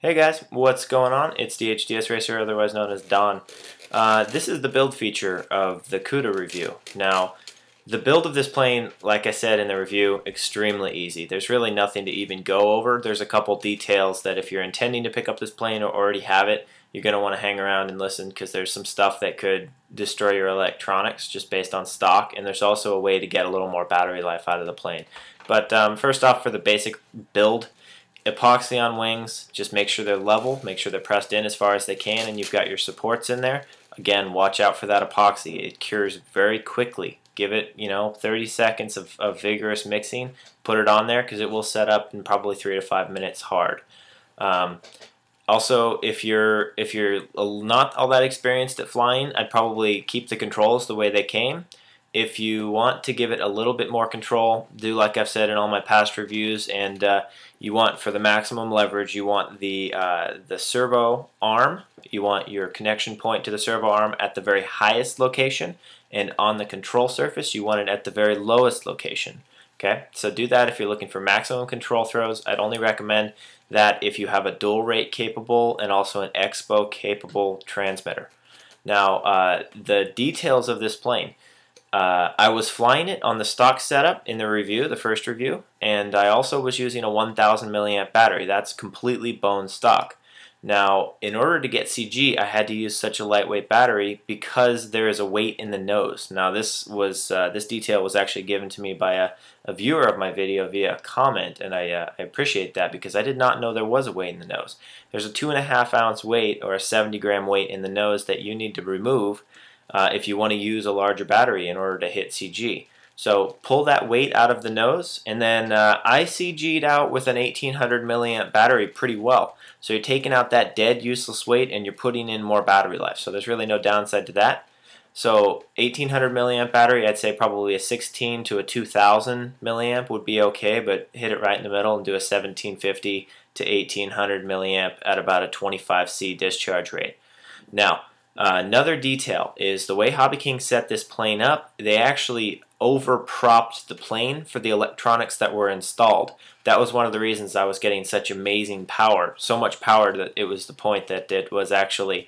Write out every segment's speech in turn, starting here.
Hey guys, what's going on? It's the HDS Racer, otherwise known as Don. This is the build feature of the Coota review. Now, the build of this plane, like I said in the review, extremely easy. There's really nothing to even go over. There's a couple details that if you're intending to pick up this plane or already have it, you're going to want to hang around and listen because there's some stuff that could destroy your electronics just based on stock, and there's also a way to get a little more battery life out of the plane. But first off, for the basic build, epoxy on wings, just make sure they're level, make sure they're pressed in as far as they can, and you've got your supports in there. Again, watch out for that epoxy. It cures very quickly. Give it, 30 seconds of vigorous mixing. Put it on there because it will set up in probably 3 to 5 minutes hard. Also, if you're not all that experienced at flying, I'd probably keep the controls the way they came. If you want to give it a little bit more control, do like I've said in all my past reviews, and you want, for the maximum leverage, you want the servo arm, you want your connection point to the servo arm at the very highest location, and on the control surface you want it at the very lowest location. Okay, so do that if you're looking for maximum control throws. I'd only recommend that if you have a dual rate capable and also an expo capable transmitter. Now, the details of this plane. I was flying it on the stock setup in the review, the first review, and I also was using a 1000 milliamp battery. That's completely bone stock. Now, in order to get CG, I had to use such a lightweight battery because there is a weight in the nose. Now, this detail was actually given to me by a viewer of my video via a comment, and I appreciate that because I did not know there was a weight in the nose. There's a 2.5 ounce weight or a 70 gram weight in the nose that you need to remove if you want to use a larger battery in order to hit CG. So pull that weight out of the nose, and then I CG'd out with an 1800 milliamp battery pretty well. So you're taking out that dead useless weight and you're putting in more battery life. So there's really no downside to that. So 1800 milliamp battery, I'd say probably a 16 to a 2000 milliamp would be okay, but hit it right in the middle and do a 1750 to 1800 milliamp at about a 25C discharge rate. Now, another detail is the way HobbyKing set this plane up, they actually over-propped the plane for the electronics that were installed. That was one of the reasons I was getting such amazing power, so much power that it was the point that it was actually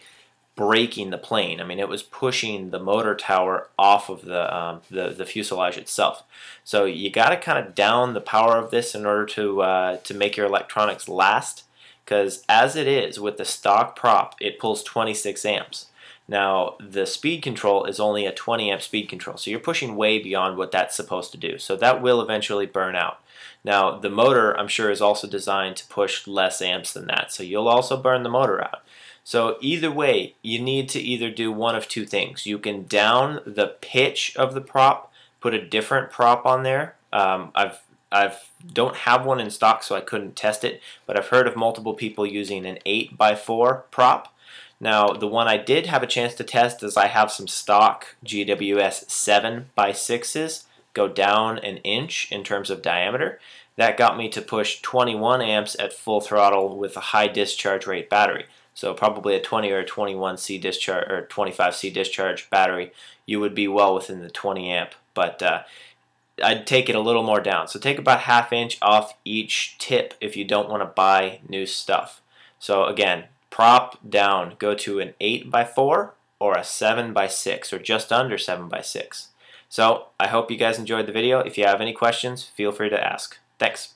breaking the plane. I mean, it was pushing the motor tower off of the fuselage itself. So you got to kind of down the power of this in order to make your electronics last, because as it is with the stock prop, it pulls 26 amps. Now, the speed control is only a 20 amp speed control, so you're pushing way beyond what that's supposed to do. So that will eventually burn out. Now, the motor, I'm sure, is also designed to push less amps than that, so you'll also burn the motor out. So either way, you need to either do one of two things. You can down the pitch of the prop, put a different prop on there. I don't have one in stock, so I couldn't test it, but I've heard of multiple people using an 8x4 prop. Now, the one I did have a chance to test is I have some stock GWS 7x6s go down an inch in terms of diameter. That got me to push 21 amps at full throttle with a high discharge rate battery. So probably a 20 or a 21C discharge or 25C discharge battery, you would be well within the 20 amp. But I'd take it a little more down. So take about ½ inch off each tip if you don't want to buy new stuff. So again, prop down, go to an 8x4 or a 7x6 or just under 7x6. So I hope you guys enjoyed the video. If you have any questions, feel free to ask. Thanks.